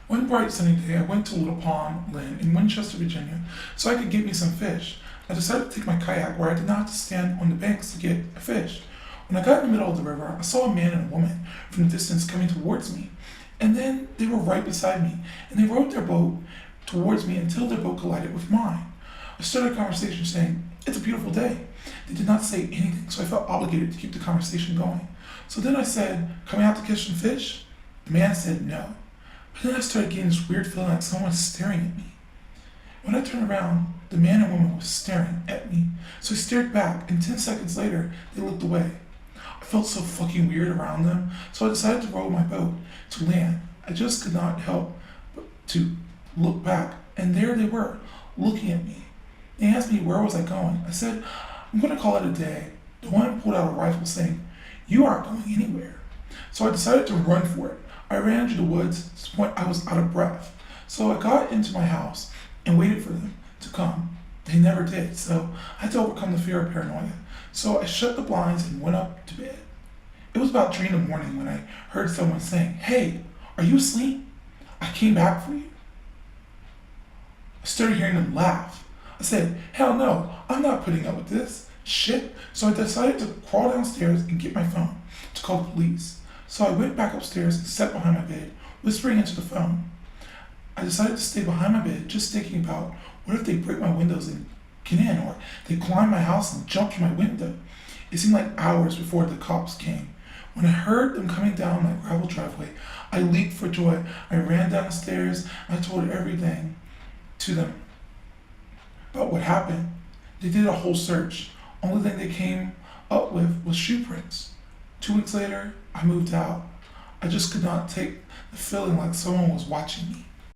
One bright sunny day, I went to Little Pond Lynn in Winchester, Virginia, so I could get me some fish. I decided to take my kayak where I did not have to stand on the banks to get a fish. When I got in the middle of the river, I saw a man and a woman from the distance coming towards me. And then they were right beside me, and they rowed their boat towards me until their boat collided with mine. I started a conversation saying, "It's a beautiful day." They did not say anything, so I felt obligated to keep the conversation going. So then I said, "Coming out to catch some fish?" The man said no. But then I started getting this weird feeling like someone was staring at me. When I turned around, the man and woman was staring at me. So I stared back, and 10 seconds later, they looked away. I felt so fucking weird around them, so I decided to row my boat to land. I just could not help but to look back, and there they were, looking at me. They asked me where was I going. I said, "I'm going to call it a day." The one pulled out a rifle saying, "You aren't going anywhere." So I decided to run for it. I ran into the woods to the point I was out of breath. So I got into my house and waited for them to come. They never did, so I had to overcome the fear of paranoia. So I shut the blinds and went up to bed. It was about 3 in the morning when I heard someone saying, "Hey, are you asleep? I came back for you." I started hearing them laugh. I said, "Hell no, I'm not putting up with this shit." So I decided to crawl downstairs and get my phone to call the police. So I went back upstairs and sat behind my bed, whispering into the phone. I decided to stay behind my bed, just thinking about what if they break my windows and get in, or they climb my house and jump through my window. It seemed like hours before the cops came. When I heard them coming down my gravel driveway, I leaped for joy. I ran downstairs. I told everything to them about what happened. They did a whole search. Only thing they came up with was shoe prints. 2 weeks later, I moved out. I just could not take the feeling like someone was watching me.